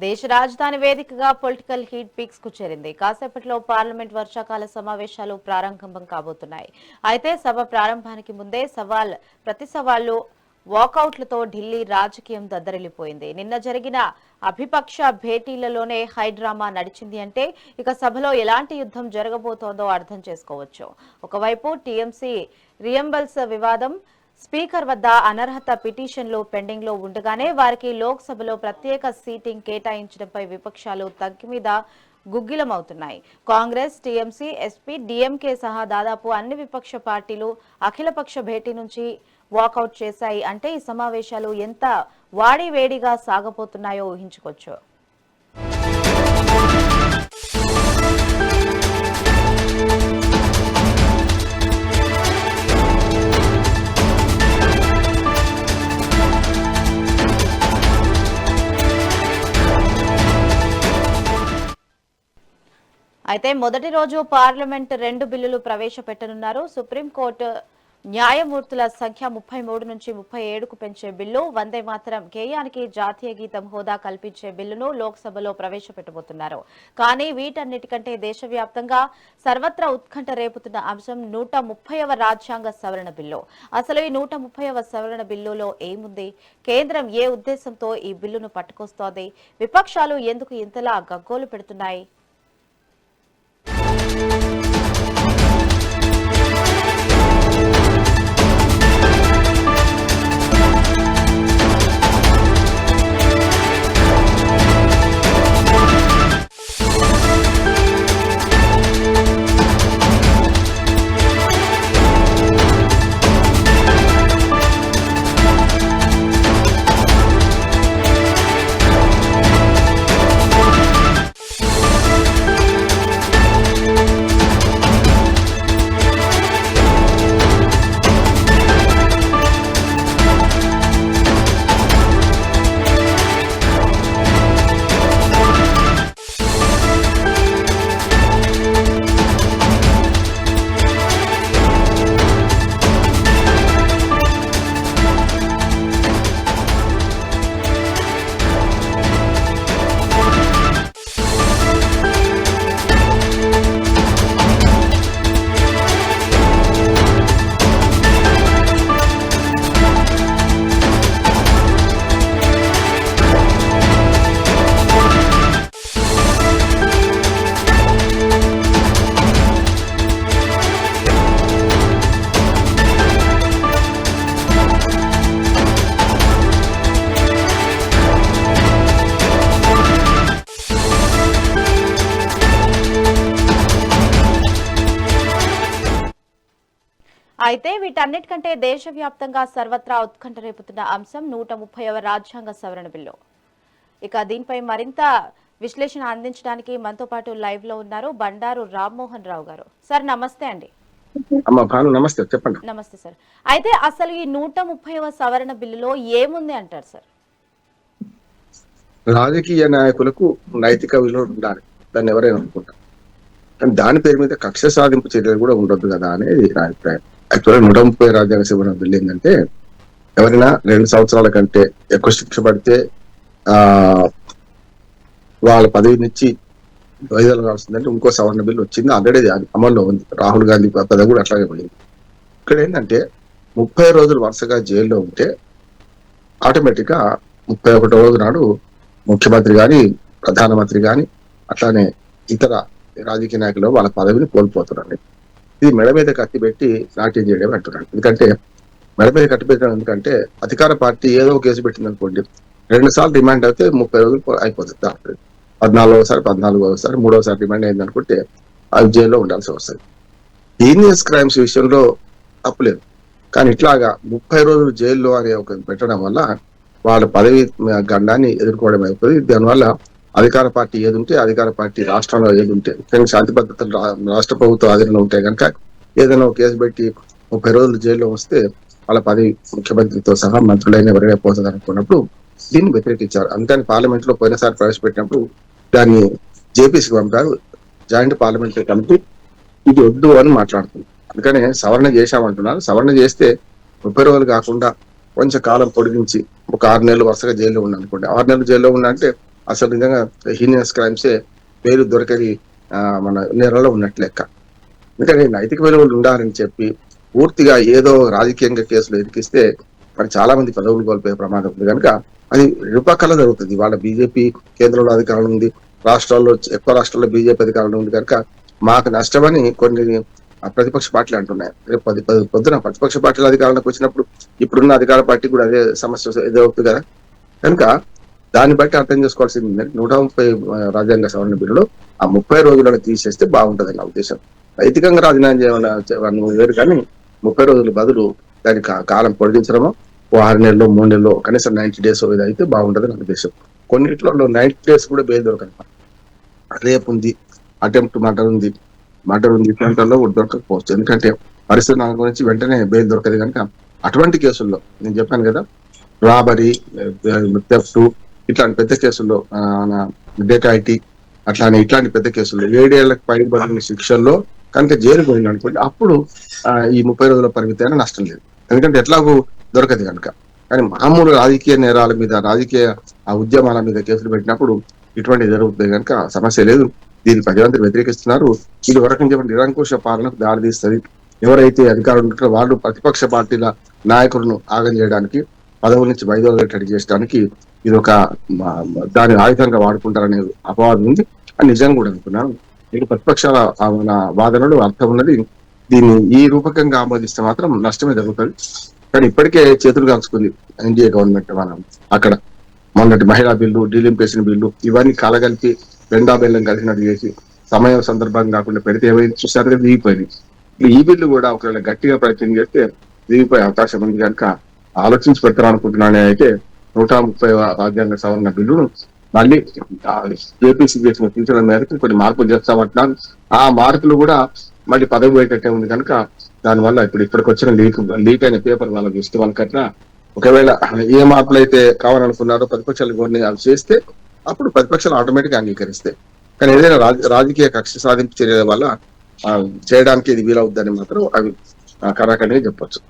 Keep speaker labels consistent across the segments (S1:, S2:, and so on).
S1: దేశ రాజధాని వేదికగా పొలిటికల్ హీట్ పీక్స్ కు చేరింది. కాసేపట్లో పార్లమెంట్ వర్షాకాల సమావేశాలు ప్రారంభం కాబోతున్నాయి. అయితే సభ ప్రారంభానికి ముందే ప్రతి సవాళ్లు వాకౌట్లతో ఢిల్లీ రాజకీయం దద్దరిల్లిపోయింది. నిన్న జరిగిన అభిపక్ష భేటీలలోనే హైడ్రామా నడిచింది అంటే ఇక సభలో ఎలాంటి యుద్ధం జరగబోతోందో అర్థం చేసుకోవచ్చు. ఒకవైపు టీఎంసీ రియంబల్స్ వివాదం, స్పీకర్ వద్ద అనర్హత పిటిషన్లు పెండింగ్ లో ఉండగానే వారికి లోక్సభలో ప్రత్యేక సీటింగ్ కేటాయించడంపై విపక్షాలు తగ్గిమీద గుగ్గిలమవుతున్నాయి. కాంగ్రెస్, టీఎంసీ, ఎస్పీ, డీఎంకే సహా దాదాపు అన్ని విపక్ష పార్టీలు అఖిలపక్ష భేటీ నుంచి వాకౌట్ చేశాయి. అంటే ఈ సమావేశాలు ఎంత వాడివేడిగా సాగబోతున్నాయో ఊహించుకోవచ్చు. అయితే మొదటి రోజు పార్లమెంట్ 2 బిల్లులు ప్రవేశపెట్టనున్నారు. సుప్రీంకోర్టు న్యాయమూర్తుల సంఖ్య 33 నుంచి 37కు పెంచే బిల్లు, వందే మాతరం గేయానికి జాతీయ గీతం హోదా కల్పించే బిల్లును లోక్సభలో ప్రవేశపెట్టబోతున్నారు. కానీ వీటన్నిటికంటే దేశవ్యాప్తంగా సర్వత్రా ఉత్కంఠ రేపుతున్న అంశం 130వ రాజ్యాంగ సవరణ బిల్లు. అసలు ఈ 130వ సవరణ బిల్లులో ఏముంది? కేంద్రం ఏ ఉద్దేశంతో ఈ బిల్లును పట్టుకొస్తోంది? విపక్షాలు ఎందుకు ఇంతలా గగ్గోలు పెడుతున్నాయి? అయితే వీటన్నిటికంటే దేశవ్యాప్తంగా సర్వత్రా ఉత్కంఠ రేపుతున్న అంశం 130వ రాజ్యాంగ సవరణ బిల్లు. ఇక దీనిపై మరింత విశ్లేషణ అందించడానికి మనతో పాటు లైవ్ లో ఉన్నారు బండారు రామ్మోహన్ రావు గారు. సార్ నమస్తే అండి.
S2: నమస్తే, చెప్పండి.
S1: నమస్తే సార్. అయితే అసలు ఈ 130వ సవరణ బిల్లులో ఏముంది అంటారు సార్?
S2: రాజకీయ నాయకులకు నైతిక విలువ ఉండాలి, దాన్ని ఎవరైనా అనుకుంటారు. కానీ దాని పేరు మీద కక్ష సాధింపు చర్యలు కూడా ఉండొద్దు కదా అనేది నా అభిప్రాయం. యాక్చువల్గా 130 రాజ్యాంగ సవరణ బిల్లు ఏంటంటే, ఎవరైనా 2 సంవత్సరాల కంటే ఎక్కువ శిక్ష పడితే వాళ్ళ పదవి నుంచి వైదొలగాల్సిందంటే కావాల్సిందంటే ఇంకో సవరణ బిల్లు వచ్చింది. ఆల్రెడీ అమల్లో ఉంది. రాహుల్ గాంధీ పదవి కూడా అట్లాగే పోయింది. ఇక్కడ ఏంటంటే 30 రోజులు వరుసగా జైల్లో ఉంటే ఆటోమేటిక్ గా 31వ రోజు నాడు ముఖ్యమంత్రి గాని, ప్రధానమంత్రి గాని, అట్లానే ఇతర రాజకీయ నాయకులు వాళ్ళ పదవిని కోల్పోతున్నారు. ఇది మెడ మీద కత్తి పెట్టి నాట్యం చేయడం అంటున్నాడు. ఎందుకంటే మెడ మీద కత్తి పెట్టడం ఎందుకంటే, అధికార పార్టీ ఏదో కేసు పెట్టింది అనుకోండి, 2 సార్లు రిమాండ్ అయితే 30 రోజులు అయిపోతుంది. 14వసారి, 14వసారి, 3వసారి రిమాండ్ అయింది అనుకుంటే అది జైల్లో ఉండాల్సి వస్తుంది. హీనియస్ క్రైమ్స్ విషయంలో తప్పులేదు, కానీ ఇట్లాగా 30 రోజులు జైల్లో అనే ఒక పెట్టడం వల్ల వాళ్ళ పదవి గండాన్ని ఎదుర్కోవడం అయిపోతుంది. దానివల్ల అధికార పార్టీ ఏది ఉంటే, అధికార పార్టీ రాష్ట్రంలో ఏది ఉంటే, శాంతి భద్రతలు రాష్ట్ర ప్రభుత్వ ఆధీనంలో ఉంటాయి కనుక ఏదైనా కేసు పెట్టి 30 రోజులు జైల్లో వస్తే వాళ్ళ పదవి ముఖ్యమంత్రితో సహా మంత్రులైన ఎవరైనా పోతుంది అనుకున్నప్పుడు దీన్ని వ్యతిరేకించారు. అందుకని పార్లమెంట్ లో పోయినసారి ప్రవేశపెట్టినప్పుడు దాన్ని జేపీసీకి పంపారు, జాయింట్ పార్లమెంటరీ కమిటీ. ఇది వద్దు అని మాట్లాడుతుంది. అందుకనే సవరణ చేశామంటున్నారు. సవరణ చేస్తే 30 రోజులు కాకుండా కొంచెం కాలం పొడిగించి ఒక 6 నెలలు వరుసగా జైల్లో ఉండాలనుకోండి. 6 నెలలు జైల్లో ఉండాలంటే అసలు నిజంగా హీనియస్ క్రైమ్సే పేరు దొరకని మన నేరాల్లో ఉన్నట్లు లెక్క. ఎందుకంటే నైతిక విలువలు ఉండాలని చెప్పి పూర్తిగా ఏదో రాజకీయంగా కేసులు ఇరికిస్తే మరి చాలా మంది పదవులు కోల్పోయే ప్రమాదం ఉంది కనుక అది ఇరుపక్కల జరుగుతుంది. వాళ్ళ బీజేపీ కేంద్రంలో అధికారం ఉంది, రాష్ట్రాల్లో ఎక్కువ రాష్ట్రాల్లో బీజేపీ అధికారంలో ఉంది కనుక మాకు నష్టమని కొన్ని ప్రతిపక్ష పార్టీలు అంటున్నాయి. రేపు పొద్దున ప్రతిపక్ష పార్టీల అధికారంలోకి వచ్చినప్పుడు ఇప్పుడున్న అధికార పార్టీ కూడా అదే సమస్య ఎదురవుతుంది కదా. కనుక దాన్ని బట్టి అర్థం చేసుకోవాల్సింది 130 రాజ్యాంగ సవరణ బిల్లులో ఆ 30 రోజులను తీసేస్తే బాగుంటది నా ఉద్దేశం. నైతికంగా రాజీనామా చేయమని వేరు కానీ 30 రోజుల బదులు దానికి కాలం పొడిగించడమో 6 నెలలు 3 నెలలు కనీసం 90 డేస్ ఇది అయితే బాగుంటది నా ఉద్దేశం. కొన్నిట్లో 90 డేస్ కూడా బెయిల్ దొరకదు. రేపు ఉంది, అటెంప్ట్ మర్డర్ ఉంది, ఇట్లాంటిలో కూడా దొరకకపోవచ్చు. ఎందుకంటే పరిస్థితుల గురించి వెంటనే బెయిల్ దొరకదు కనుక అటువంటి కేసుల్లో నేను చెప్పాను కదా, రాబరీ, థెఫ్ట్ ఇట్లాంటి పెద్ద కేసుల్లో డెకాయిటీ అట్లానే ఇట్లాంటి పెద్ద కేసుల్లో 7 ఏళ్లకు పైబడిన శిక్షల్లో కనుక జైలు పోయింది అనుకోండి, అప్పుడు ఈ 30 రోజుల పరిమితి అయినా నష్టం లేదు. ఎందుకంటే ఎట్లాగూ దొరకదు కనుక. కానీ మామూలు రాజకీయ నేరాల మీద, రాజకీయ ఉద్యమాల మీద కేసులు పెట్టినప్పుడు ఇటువంటి జరుగుతుంది కనుక సమస్య లేదు. దీన్ని ప్రజలందరూ వ్యతిరేకిస్తున్నారు. ఇది వరకు చెప్పండి నిరంకుశ పాలనకు దారితీస్తుంది. ఎవరైతే అధికారులు ఉంటారో వాళ్ళు ప్రతిపక్ష పార్టీల నాయకులను ఆగం చేయడానికి, పదవుల నుంచి వైదొలగేటట్టు చేయడానికి ఇది ఒక దాని ఆయుధంగా వాడుకుంటారనే అపవాదం ఉంది. అని నిజంగా కూడా అనుకున్నాను. ఇది ప్రతిపక్షాల వాదనలు అర్థం ఉన్నది. దీన్ని ఈ రూపకంగా ఆమోదిస్తే మాత్రం నష్టమే జరుగుతుంది. కానీ ఇప్పటికే చేతులు కాల్చుకుంది ఎన్డీఏ గవర్నమెంట్. మనం అక్కడ మొన్నటి మహిళా బిల్లు, డీలింపేషన్ బిల్లు ఇవన్నీ కలగలిపి రెండా బెల్లం కలిసినట్టు చేసి సమయం సందర్భం కాకుండా పెడితే ఏమైంది చూసారు, దిగిపోయింది. ఈ బిల్లు కూడా ఒకవేళ గట్టిగా ప్రయత్నం చేస్తే దిగిపోయే అవకాశం ఉంది కనుక ఆలోచించి పెట్టాలనుకుంటున్నాను. అయితే 130 రాజ్యాంగ సవరణ బిల్లును మళ్ళీ ఏపీసీ చేసిన సూచనల మేరకు కొన్ని మార్పులు చేస్తామంటున్నారు. ఆ మార్పులు కూడా మళ్ళీ పదవి పోయేటట్టే ఉంది కనుక దానివల్ల ఇప్పటికి వచ్చిన లీక్ అయిన పేపర్ వాళ్ళకి ఇస్తే వాళ్ళకట్లా ఒకవేళ ఏ మార్పులు అయితే కావాలనుకున్నారో ప్రతిపక్షాలు కొన్ని అవి చేస్తే అప్పుడు ప్రతిపక్షాలు ఆటోమేటిక్ అంగీకరిస్తాయి. కానీ ఏదైనా రాజకీయ కక్ష సాధింపు చర్యల వల్ల చేయడానికి ఇది వీలవుద్దని మాత్రం అవి కరాఖండిగా చెప్పొచ్చు.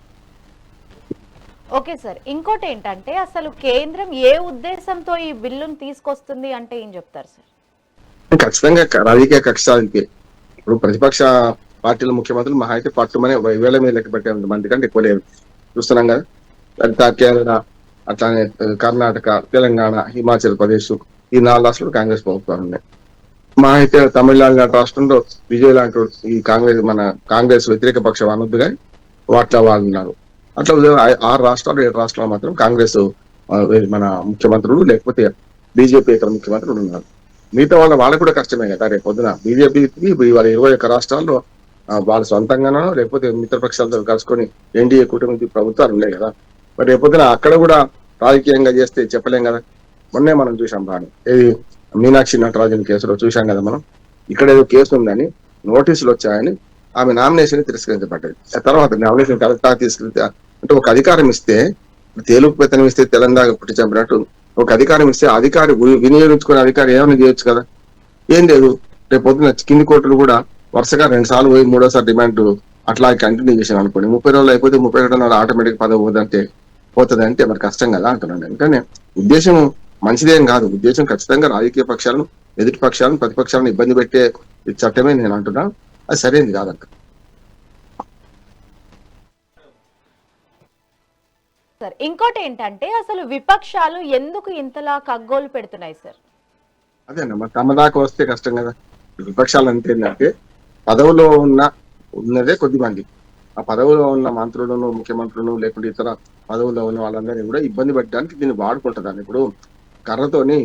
S1: ఓకే సార్, ఇంకోటి ఏంటంటే అసలు కేంద్రం ఏ ఉద్దేశంతో ఈ బిల్లును తీసుకొస్తుంది అంటే ఏం చెప్తారు సార్?
S2: ఖచ్చితంగా రాజకీయ కక్ష సాధింపే. ఇప్పుడు ప్రతిపక్ష పార్టీల ముఖ్యమంత్రులు మహా అయితే పట్టుమని 1000 మీద లెక్క పెట్టే మంది కంటే ఎక్కువ లేరు చూస్తున్నాం కదా. కేరళ, అట్లానే కర్ణాటక, తెలంగాణ, హిమాచల్ ప్రదేశ్ ఈ 4 రాష్ట్రాలు కాంగ్రెస్ ప్రభుత్వాలు ఉన్నాయి. మా అయితే తమిళనాడు లాంటి రాష్ట్రంలో విజయ్ లాంటి ఈ కాంగ్రెస్ వ్యతిరేక పక్షం అనొద్దు కానీ వాటిలో వాళ్ళు ఉన్నారు. అట్లా 6 రాష్ట్రాలు 7 రాష్ట్రాలు మాత్రం కాంగ్రెస్ మన ముఖ్యమంత్రులు లేకపోతే బీజేపీ ఇతర ముఖ్యమంత్రులు ఉన్నారు. మిగతా వాళ్ళకు కూడా కష్టమే కదా. రేపు పొద్దున బీజేపీకి వాళ్ళ 21 రాష్ట్రాల్లో వాళ్ళ సొంతంగానో లేకపోతే మిత్రపక్షాలతో కలుసుకొని ఎన్డీఏ కూటమి ప్రభుత్వాలు ఉన్నాయి కదా. మరి రేపు పొద్దున అక్కడ కూడా రాజకీయంగా చేస్తే చెప్పలేం కదా. మొన్నే మనం చూసాం బాగా ఏది మీనాక్షి నటరాజన్ కేసులో చూసాం కదా మనం. ఇక్కడ ఏదో కేసు ఉందని నోటీసులు వచ్చాయని ఆమె నామినేషన్ తిరస్కరించబడ్డది. తర్వాత నామినేషన్ కరెక్ట్గా తీసుకెళ్తే అంటే ఒక అధికారం ఇస్తే తేలుపు పెత్తనం ఇస్తే తెలంగాణ పుట్టి చంపినట్టు ఒక అధికారం ఇస్తే అధికారి వినియోగించుకునే అధికారి ఏమైనా చేయొచ్చు కదా. ఏం లేదు. రేపు పొద్దున కింది కోర్టులు కూడా వరుసగా 2 సార్లు పోయి 3వ డిమాండ్ అట్లా కంటిన్యూ చేశాను అనుకోండి. 30 రోజులు అయిపోతే 31 రోజులు ఆటోమేటిక్ పదవి పోతుంది అంటే మరి కష్టం కదా అంటున్నాను. ఎందుకంటే ఉద్దేశం మంచిదేం కాదు. ఉద్దేశం ఖచ్చితంగా రాజకీయ పక్షాలను, ఎదుటి పక్షాలను, ప్రతిపక్షాలను ఇబ్బంది పెట్టే చట్టమే నేను అంటున్నా. అది సరైనది కాదంట.
S1: సార్ ఇంకోటి ఏంటంటే అసలు విపక్షాలు ఎందుకు ఇంతలా కగ్గోలు పెడుతున్నాయి సార్?
S2: అదేనమ్మా, తమ దాకా వస్తే కష్టం కదా. విపక్షాలు అంటే ఏంటంటే పదవిలో ఉన్నదే కొద్ది మంది. ఆ పదవిలో ఉన్న మంత్రులను, ముఖ్యమంత్రులను లేకుంటే ఇతర పదవుల్లో ఉన్న వాళ్ళందరినీ కూడా ఇబ్బంది పెట్టడానికి దీన్ని వాడుకుంటుందని. ఇప్పుడు కర్రతోని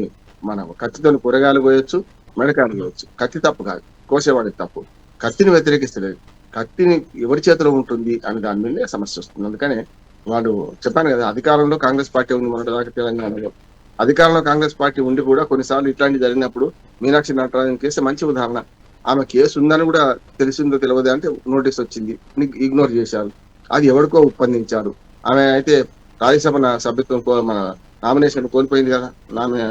S2: మనం కత్తితోని కూరగాయలు పోయొచ్చు, మెడకాయలు పోయొచ్చు. కత్తి తప్పు కాదు, కోసేవాడికి తప్పు. కత్తిని వ్యతిరేకిస్తలేదు. కత్తిని ఎవరి చేతిలో ఉంటుంది అని దాని మీదే సమస్య వస్తుంది. అందుకనే వాళ్ళు చెప్పాను కదా, అధికారంలో కాంగ్రెస్ పార్టీ ఉంది మొన్నటి దాకా తెలంగాణలో. అధికారంలో కాంగ్రెస్ పార్టీ ఉండి కూడా కొన్నిసార్లు ఇట్లాంటి జరిగినప్పుడు మీనాక్షి నటరాజన్ కేసు మంచి ఉదాహరణ. ఆమె కేసు ఉందని కూడా తెలిసిందో తెలియదు అంటే నోటీస్ వచ్చింది, ఇగ్నోర్ చేశారు. అది ఎవరికో ఒప్పందించారు. ఆమె అయితే రాజ్యసభ సభ్యత్వం మన నామినేషన్ కోల్పోయింది కదా,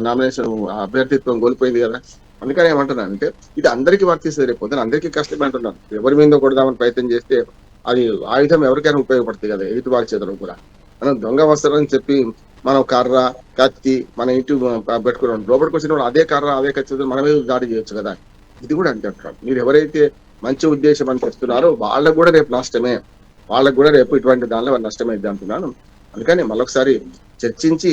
S2: నామినేషన్ అభ్యర్థిత్వం కోల్పోయింది కదా. అందుకని ఏమంటున్నాను అంటే ఇది అందరికీ వర్తిస్తుంది. రేపు పొద్దున అందరికీ కష్టమే అంటున్నాను. ఎవరి మీద కొడదామని ప్రయత్నం చేస్తే అది ఆయుధం ఎవరికైనా ఉపయోగపడుతుంది కదా, ఎదుటి వారి చేతులకు కూడా. మనం దొంగ వస్త్రం అని చెప్పి మనం కర్ర కత్తి మన ఇంటి పెట్టుకున్నాం, లోపలికి వచ్చిన అదే కర్ర అదే కత్తి మన మీద దాడి చేయొచ్చు కదా. ఇది కూడా అంతే అంటున్నాను. మీరు ఎవరైతే మంచి ఉద్దేశం అని చెప్తున్నారో వాళ్ళకు కూడా రేపు నష్టమే, వాళ్ళకు కూడా రేపు ఇటువంటి దానిలో నష్టమైంది అంటున్నాను. అందుకని మరొకసారి చర్చించి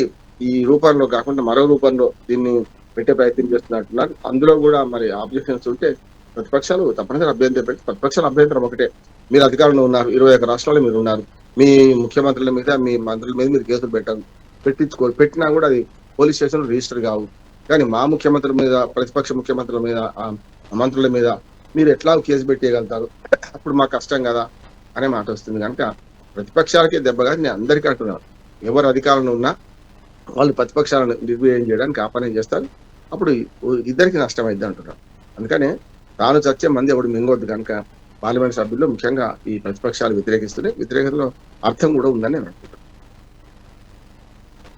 S2: ఈ రూపంలో కాకుండా మరో రూపంలో దీన్ని పెట్టే ప్రయత్నం చేస్తున్నట్టున్నారు. అందులో కూడా మరి ఆబ్జెక్షన్స్ ఉంటే ప్రతిపక్షాలు తప్పనిసరి అభ్యంతరం పెట్టి, ప్రతిపక్షాల అభ్యంతరం ఒకటే, మీరు అధికారంలో ఉన్నారు, 21 రాష్ట్రాల్లో మీరు ఉన్నారు, మీ ముఖ్యమంత్రుల మీద మీ మంత్రుల మీద మీరు కేసులు పెట్టించుకోరు, పెట్టినా కూడా అది పోలీస్ స్టేషన్ రిజిస్టర్ కావు. కానీ మా ముఖ్యమంత్రుల మీద, ప్రతిపక్ష ముఖ్యమంత్రుల మీద, మంత్రుల మీద మీరు ఎట్లా కేసు పెట్టేయగలుగుతారు, అప్పుడు మాకు కష్టం కదా అనే మాట వస్తుంది. కనుక ప్రతిపక్షాలకే దెబ్బగా నేను అందరికీ అంటున్నాను, ఎవరు అధికారంలో ఉన్నా వాళ్ళు ప్రతిపక్షాలను నిర్వీర్యం చేయడానికి ఆపనే చేస్తారు, అప్పుడు ఇద్దరికి నష్టమైంది అంటున్నారు. అందుకనే తాను చచ్చే మంది ఎవడు మింగొద్దు కనుక పార్లమెంట్ సభ్యుల్లో ముఖ్యంగా ఈ ప్రతిపక్షాలు వ్యతిరేకిస్తున్నాయి. వ్యతిరేకతలో అర్థం కూడా ఉందని నేను అనుకుంటున్నాను.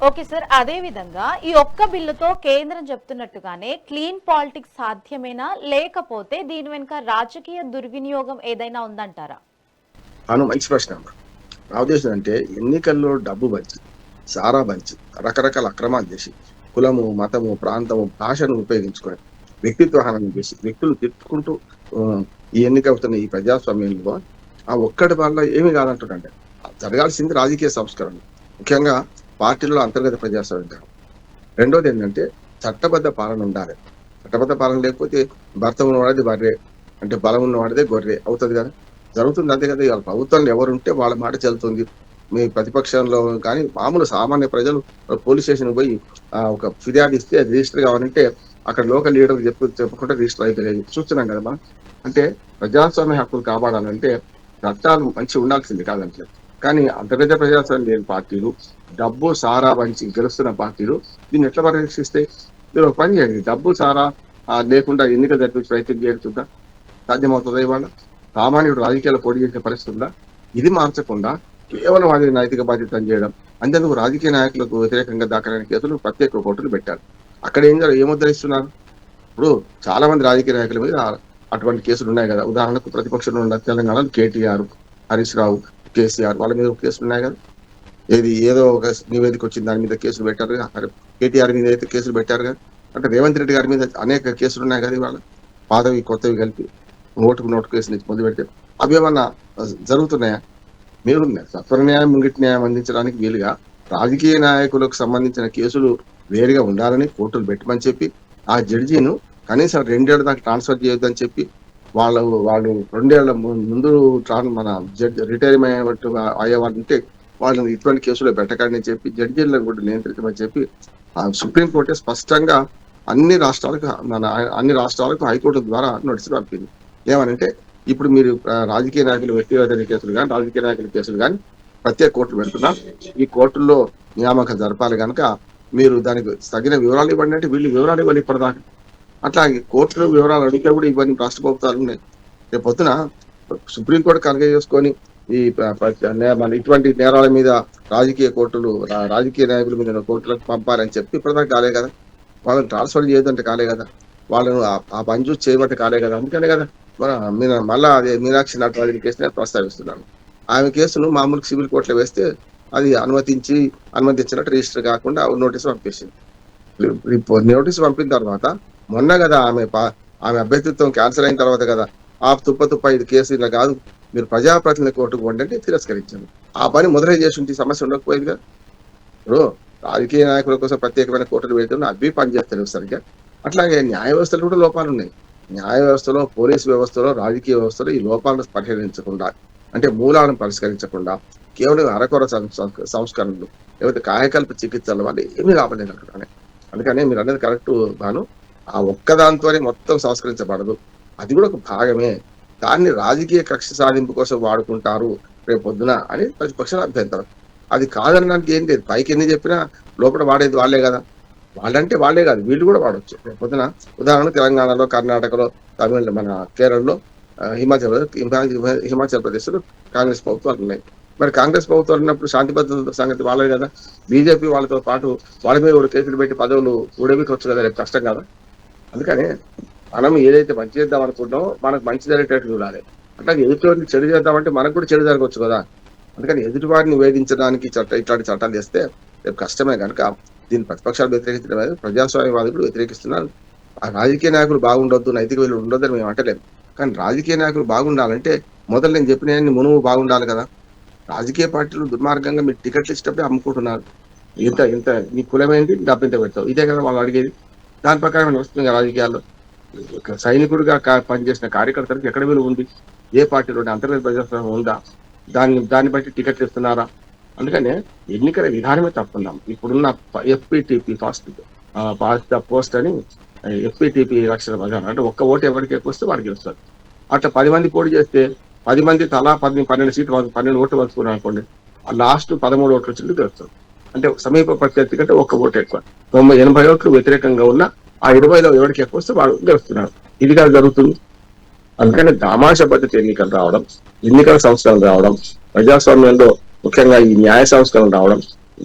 S1: ఓకే సార్, అదే విధంగా ఈ ఒక్క బిల్లుతో కేంద్రం చెప్తున్నట్టుగానే క్లీన్ పాలిటిక్స్ సాధ్యమేనా, లేకపోతే దీని వెనుక రాజకీయ దుర్వినియోగం ఏదైనా ఉందంటారా?
S2: మంచి ప్రశ్న అమ్మా. నా ఉద్దేశం అంటే ఎన్నికల్లో డబ్బు పంచి, సారా పంచి, రకరకాల అక్రమాలు చేసి, కులము మతము ప్రాంతము భాషను ఉపయోగించుకొని వ్యక్తిత్వ హననం చేసి వ్యక్తులు తిట్టుకుంటూ ఈ ఎన్నిక అవుతున్న ఈ ప్రజాస్వామ్యంలో ఆ ఒక్కటి వల్ల ఏమి కాదంటుందంటే జరగాల్సింది రాజకీయ సంస్కరణ, ముఖ్యంగా పార్టీలలో అంతర్గత ప్రజాస్వామ్యం. రెండోది ఏంటంటే చట్టబద్ధ పాలన ఉండాలి. చట్టబద్ధ పాలన లేకపోతే భర్త ఉన్నవాడిది బర్రె అంటే బలం ఉన్నవాడిదే గొర్రె అవుతుంది కదా, జరుగుతుంది అంతే కదా. ఇవాళ ప్రభుత్వంలో ఎవరుంటే వాళ్ళ మాట చెల్లుతుంది. మీ ప్రతిపక్షంలో కానీ మామూలు సామాన్య ప్రజలు పోలీస్ స్టేషన్ పోయి ఒక ఫిర్యాదు ఇస్తే అది రిజిస్టర్ కావాలంటే అక్కడ లోకల్ లీడర్ చెప్పకుండా రిజిస్టర్ అయిపోలేదు, చూస్తున్నాం కదా మనం. అంటే ప్రజాస్వామ్య హక్కులు కాపాడాలంటే చట్టాలు మంచి ఉండాల్సింది కాదంటే, కానీ అంతర్గత ప్రజాస్వామ్యం లేని పార్టీలు, డబ్బు సారా పంచి గెలుస్తున్న పార్టీలు దీన్ని ఎట్లా పరిరక్షిస్తాయి? మీరు ఒక పని చేయండి, డబ్బు సారా లేకుండా ఎన్నికలు జరిపే ప్రయత్నం చేస్తుందా? సాధ్యమవుతుందా? ఇవాళ సామాన్యుడు రాజకీయాలు పోటీ చేసే పరిస్థితి ఉందా? ఇది మార్చకుండా కేవలం అది నైతిక బాధ్యత చేయడం, అంతేందుకు రాజకీయ నాయకులకు వ్యతిరేకంగా దాఖలైన కేసులు ప్రత్యేక కోర్టులు పెట్టారు. అక్కడ ఏముద్ధరిస్తున్నారు? ఇప్పుడు చాలా మంది రాజకీయ నాయకుల మీద అటువంటి కేసులు ఉన్నాయి కదా. ఉదాహరణకు ప్రతిపక్షంలో ఉన్న తెలంగాణలో కేటీఆర్, హరీష్ రావు, కేసీఆర్ వాళ్ళ మీద కేసులు ఉన్నాయి కదా. ఏదో ఒక నివేదిక వచ్చింది, దాని మీద కేసులు పెట్టారు కదా. కేటీఆర్ మీద అయితే కేసులు పెట్టారు కదా. అంటే రేవంత్ రెడ్డి గారి మీద అనేక కేసులు ఉన్నాయి కదా. ఇవాళ పాతవి కొత్తవి కలిపి ఓటుకు నోటు కేసు నుంచి మొదలు పెడితే అవి ఏమన్నా జరుగుతున్నాయా? మీరు సత్వర న్యాయం, ముంగిటి న్యాయం అందించడానికి వీలుగా రాజకీయ నాయకులకు సంబంధించిన కేసులు వేరుగా ఉండాలని కోర్టులు పెట్టమని చెప్పి ఆ జడ్జిను కనీసం 2 ఏళ్ల దాకా ట్రాన్స్ఫర్ చేయొద్దని చెప్పి వాళ్ళు 2 ఏళ్ల ముందు మన రిటైర్మెంట్ అయ్యేవాళ్ళు ఉంటే వాళ్ళని ఇటువంటి కేసులో పెట్టకండి అని చెప్పి జడ్జీలను కూడా నియంత్రించమని చెప్పి సుప్రీంకోర్టే స్పష్టంగా అన్ని రాష్ట్రాలకు హైకోర్టు ద్వారా నోటీసులు పంపింది. ఏమనంటే ఇప్పుడు మీరు రాజకీయ నాయకులు వ్యక్తిగత కేసులు కానీ రాజకీయ నాయకుల కేసులు కానీ ప్రత్యేక కోర్టులు పెడుతున్నారు, ఈ కోర్టుల్లో నియామకం జరపాలి కనుక మీరు దానికి తగిన వివరాలు ఇవ్వండి అంటే వీళ్ళు వివరాలు ఇవ్వాలి ఇప్పటిదాకా. అట్లాగే కోర్టులో వివరాలు అడిగితే కూడా ఇవన్నీ రాష్ట్ర ప్రభుత్వాలు ఉన్నాయి. రేపు పొద్దున సుప్రీంకోర్టు కనుక చేసుకొని ఈ ఇటువంటి నేరాల మీద రాజకీయ కోర్టులు రాజకీయ నాయకుల మీద కోర్టులకు పంపాలని చెప్పి ఇప్పటిదాకా కాలే కదా. వాళ్ళని ట్రాన్స్ఫర్ చేయదంటే కాలే కదా, వాళ్ళను ఆ పని చూసి చేయబట్టి కాలే కదా. అందుకనే కదా మళ్ళా అదే మీనాక్షి నటరాజన్ కేసుని ప్రస్తావిస్తున్నాను. ఆమె కేసును మామూలు సివిల్ కోర్టులో వేస్తే అది అనుమతించినట్టు రిజిస్టర్ కాకుండా నోటీసు పంపేసింది. నోటీసు పంపిన తర్వాత మొన్న కదా ఆమె అభ్యర్థిత్వం క్యాన్సిల్ అయిన తర్వాత కదా తుప్ప ఇది కేసు ఇలా కాదు, మీరు ప్రజాప్రతినిధి కోర్టుకు పోండి తిరస్కరించారు. ఆ పని మొదలై చేసి సమస్య ఉండకపోయింది కదా. ఇప్పుడు రాజకీయ నాయకుల కోసం ప్రత్యేకమైన కోర్టులు పెడుతున్నా అవి పనిచేస్తారు సరిగ్గా. అట్లాగే న్యాయ వ్యవస్థలు కూడా లోపాలు ఉన్నాయి. న్యాయ వ్యవస్థలో, పోలీసు వ్యవస్థలో, రాజకీయ వ్యవస్థలో ఈ లోపాలను పరిహరించకుండా అంటే మూలాలను పరిష్కరించకుండా కేవలం అరకొర సంస్కరణలు లేకపోతే కాయకల్ప చికిత్సల వల్ల ఏమీ రావలేదు అక్కడ. అందుకనే మీరు అనేది కరెక్ట్ గాను, ఆ ఒక్కదాంతోనే మొత్తం సంస్కరించబడదు, అది కూడా ఒక భాగమే. దాన్ని రాజకీయ కక్ష సాధింపు కోసం వాడుకుంటారు రేపు పొద్దున అని ప్రతిపక్షాల అభ్యంతరం. అది కాదనడానికి ఏం లేదు, పైకి ఎన్ని చెప్పినా లోపల వాడేది వాళ్ళే కదా. వాళ్ళంటే వాళ్ళే కాదు, వీళ్ళు కూడా వాడవచ్చు రేపు పొద్దున. ఉదాహరణ తెలంగాణలో, కర్ణాటకలో, తమిళ మన కేరళలో, హిమాచల్ ప్రదేశ్లో కాంగ్రెస్ ప్రభుత్వాలు ఉన్నాయి. మరి కాంగ్రెస్ ప్రభుత్వాలు ఉన్నప్పుడు శాంతి భద్రత సంగతి వాళ్ళే కదా. బీజేపీ వాళ్ళతో పాటు వాళ్ళ మీద కూడా కేసులు పెట్టి పదవులు ఊడబికొచ్చు కదా, రేపు కష్టం కదా. అందుకని మనం ఏదైతే మంచి చేద్దాం అనుకుంటామో మనకు మంచి జరిగేటట్టు చూడాలి. అట్లాగే ఎదుటి చెడు చేద్దామంటే మనకు కూడా చెడు జరగవచ్చు కదా. అందుకని ఎదుటివారిని వేధించడానికి ఇట్లాంటి చట్టాలు చేస్తే రేపు కష్టమే కనుక దీన్ని ప్రతిపక్షాలు వ్యతిరేకించడం అనేది ప్రజాస్వామ్యవాదులు వ్యతిరేకిస్తున్నారు. ఆ రాజకీయ నాయకులు బాగుండొద్దు, నైతిక విలువలు ఉండొద్దని మేము అంటలేము. కానీ రాజకీయ నాయకులు బాగుండాలంటే మొదలు నేను చెప్పినవన్నీ మునువు బాగుండాలి కదా. రాజకీయ పార్టీలు దుర్మార్గంగా మీరు టికెట్లు ఇచ్చేటప్పుడే అమ్ముకుంటున్నారు. ఇంత ఇంత నీ కులమేంటి, డబ్బు ఇంత పెడతావు, ఇదే కదా వాళ్ళు అడిగేది. దాని ప్రకారం వస్తుంది కదా రాజకీయాల్లో. ఒక సైనికుడిగా పనిచేసిన కార్యకర్తలకు ఎక్కడ విలువ ఉంది? ఏ పార్టీలో అంతర్గత ప్రజాస్వామ్యం ఉందా? దాన్ని బట్టి టికెట్లు ఇస్తున్నారా? అందుకనే ఎన్నికల విధానమే తప్పున్నాం. ఇప్పుడున్న ఎఫ్పిటిపి ఫాస్ట్ ద పోస్ట్ అని ఎఫ్పిటిపి రక్షణ విధానం అంటే ఒక్క ఓటు ఎవరికి ఎక్కువ వస్తే వాడికి వస్తారు. అట్లా 10 మంది పోటీ చేస్తే 10 మంది తలా 12 సీట్లు 12 ఓట్లు పంచుకున్నారు అనుకోండి, లాస్ట్ 13 ఓట్లు వచ్చింది గెలుస్తారు. అంటే సమీప ప్రత్యర్థి కంటే ఒక్క ఓటు ఎక్కువ. 80 ఓట్లు వ్యతిరేకంగా ఉన్న ఆ 20లో ఎవరికి ఎక్కువ వస్తే వాడు గెలుస్తున్నారు. ఇది కాదు జరుగుతుంది. అందుకని దామాష పద్ధతి ఎన్నికలు రావడం, ఎన్నికల సంస్కరణ రావడం, ప్రజాస్వామ్యంలో ముఖ్యంగా ఈ న్యాయ సంస్కరణ రావడం,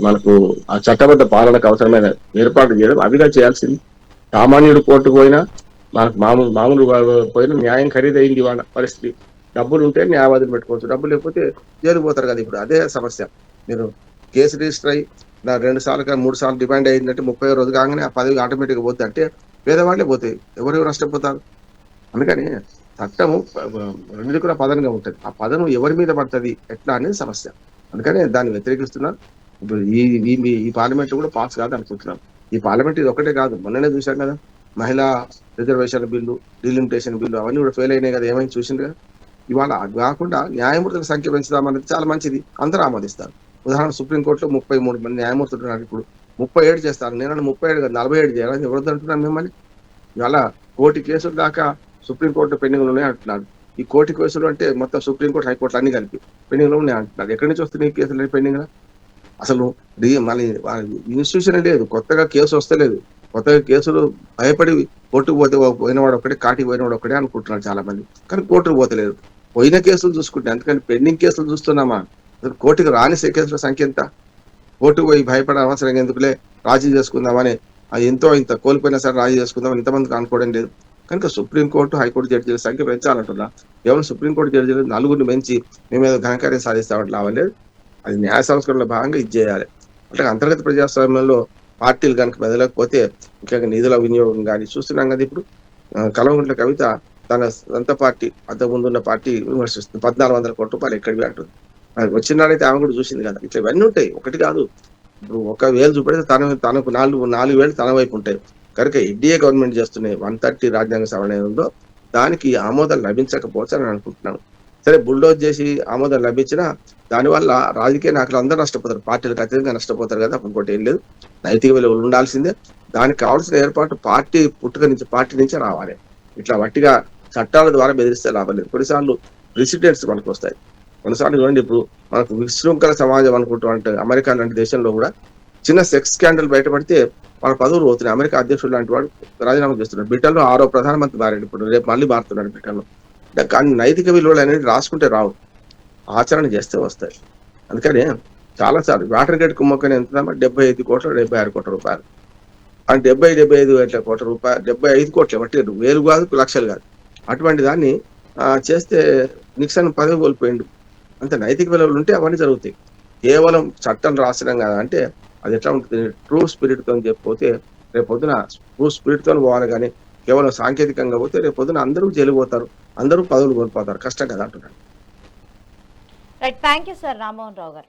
S2: మనకు ఆ చట్టబద్ధ పాలనకు అవసరమైన ఏర్పాటు చేయడం అవిగా చేయాల్సింది. సామాన్యుడు కోర్టుకు పోయినా, మనకు మామూలు పోయినా న్యాయం ఖరీదైంది వాళ్ళ పరిస్థితి. డబ్బులు ఉంటే న్యాయవాదులు పెట్టుకోవచ్చు, డబ్బులు లేకపోతే జైలు పోతారు కదా. ఇప్పుడు అదే సమస్య. మీరు కేసు రిజిస్టర్ అయ్యి 2 సార్లు 3 సార్లు డిమాండ్ అయిందంటే 30 రోజు కాగానే ఆ పదవి ఆటోమేటిక్గా పోతుంది అంటే పేదవాళ్ళే పోతాయి, ఎవరెవరు నష్టపోతారు. అందుకని చట్టము రెండుకుల పదనంగా ఉంటుంది. ఆ పదనం ఎవరి మీద పడుతుంది ఎట్లా అనేది సమస్య. అందుకనే దాన్ని వ్యతిరేకిస్తున్నారు. ఇప్పుడు ఈ పార్లమెంట్ కూడా పాస్ కాదు అనుకుంటున్నాం. ఈ పార్లమెంట్ ఇది ఒకటే కాదు, మొన్ననే చూశాం కదా, మహిళా రిజర్వేషన్ బిల్లు, డీలిమిటేషన్ బిల్లు అవన్నీ కూడా ఫెయిల్ అయినాయి కదా. ఏమైంది చూసింది కదా. ఇవాళ అది కాకుండా న్యాయమూర్తుల సంఖ్య పెంచుదామన్నది చాలా మంచిది, అందరూ ఆమోదిస్తారు. ఉదాహరణ సుప్రీంకోర్టులో 33 మంది న్యాయమూర్తులు ఉన్నారు. ఇప్పుడు 37 చేస్తారు. నేను 37 కాదు 47 చేయాలని ఎవరు అంటున్నాను మిమ్మల్ని. ఇవాళ 1,000 కేసులు దాకా సుప్రీంకోర్టు పెండింగ్లు ఉన్నాయి అంటున్నారు. ఈ 1,000 కేసులు అంటే మొత్తం సుప్రీంకోర్టు, హైకోర్టు అన్ని కలిపి పెండింగ్లో ఉన్నాయి అంటున్నారు. ఎక్కడి నుంచి వస్తున్నాయి కేసులు పెండింగ్? అసలు మళ్ళీ ఇన్స్టిట్యూషన్ లేదు, కొత్తగా కేసు వస్తలేదు. కొత్తగా కేసులు భయపడి కోర్టుకు పోయినవాడు ఒకటే, కాటికి పోయినవాడు ఒకటే అనుకుంటున్నారు చాలా మంది. కానీ కోర్టుకు పోతలేదు. పోయిన కేసులు చూసుకుంటే, అందుకని పెండింగ్ కేసులు చూస్తున్నామా? అసలు కోర్టుకు రాని కేసుల సంఖ్య ఎంత? కోర్టుకు పోయి భయపడే అవసరం ఎందుకులే, రాజీ చేసుకుందామని ఎంతో ఇంత కోల్పోయినా సరే రాజీ చేసుకుందామని ఇంతమందికి అనుకోవడం లేదు. కనుక సుప్రీంకోర్టు, హైకోర్టు జడ్జీల సంఖ్య పెంచాలంటున్నా. కేవలం సుప్రీంకోర్టు జడ్జీలు 4 పెంచి మేము ఏదో ఘనకార్యం సాధిస్తామని లావలేదు. అది న్యాయ సంస్కరణలో భాగంగా ఇది చేయాలి. అంటే అంతర్గత ప్రజాస్వామ్యంలో పార్టీలు కనుక మెదలకపోతే, ముఖ్యంగా నిధుల వినియోగం కానీ చూస్తున్నాం కదా. ఇప్పుడు కల్వకుంట్ల కవిత తన సొంత పార్టీ, అంతకుముందున్న పార్టీ విమర్శిస్తుంది. 1,400 కోట్ల రూపాయలు ఎక్కడివి అంటుంది. అది వచ్చినాడైతే ఆమె కూడా చూసింది కదా. ఇట్లా ఇవన్నీ ఉంటాయి, ఒకటి కాదు. ఇప్పుడు 1,000 చూపెడితే తనకు 4,000 తన వైపు ఉంటాయి. కనుక ఎన్డీఏ గవర్నమెంట్ చేస్తున్నాయి 130 రాజ్యాంగ సవరణ ఉందో దానికి ఆమోదం లభించకపోవచ్చు అని అనుకుంటున్నాను. సరే, బుల్డోజ్ చేసి ఆమోదం లభించినా దానివల్ల రాజకీయ నాయకులు అందరూ నష్టపోతారు, పార్టీలకు అత్యధికంగా నష్టపోతారు కదా. ఇంకోటి ఏం లేదు, నైతిక విలువలు ఉండాల్సిందే. దానికి కావాల్సిన ఏర్పాటు పార్టీ పుట్టుక నుంచి, పార్టీ నుంచే రావాలి. ఇట్లా వట్టిగా చట్టాల ద్వారా బెదిరిస్తే లాభం లేదు. కొన్నిసార్లు ప్రెసిడెంట్స్ మనకు వస్తాయి. కొన్నిసార్లు చూడండి, ఇప్పుడు మనకు విశృంఖల సమాజం అనుకుంటూ అంటే అమెరికా లాంటి దేశంలో కూడా చిన్న సెక్స్ స్కాండల్ బయటపడితే వాళ్ళ పదవులు పోతున్నాయి. అమెరికా అధ్యక్షుడు లాంటి వాడు రాజీనామా చేస్తున్నాడు. బ్రిటన్లో 6వ ప్రధానమంత్రి మారాడు, ఇప్పుడు రేపు మళ్ళీ మారుతున్నాడు బ్రిటన్లో. కానీ నైతిక విలువలు అనేది రాసుకుంటే రావు, ఆచరణ చేస్తే వస్తాయి. అందుకని చాలాసార్లు వాటర్ గేట్ కుంభకోణం ఎంత 75 కోట్లు 76 కోట్ల రూపాయలు. అంటే 75 కోట్ల రూపాయలు, 75 కోట్లు బట్టి వేలు కాదు, లక్షలు కాదు. అటువంటి దాన్ని చేస్తే నిక్సన్ పదవి కోల్పోయిండు. అంత నైతిక విలువలు ఉంటే అవన్నీ జరుగుతాయి. కేవలం చట్టం రాసడం కదా అంటే అది ఎట్లా ఉంటుంది, ట్రూ స్పిరిట్ తో చెప్పిపోతే రేపు పొద్దున ట్రూ స్పిరిట్ తో పోవాలి. కానీ కేవలం సాంకేతికంగా పోతే రేపు పొద్దున అందరూ జైలు పోతారు, అందరూ పదవులు కోల్పోతారు. కష్టం కదా అంటున్నాను.
S1: Right, thank you sir Rammohan Rao గారు.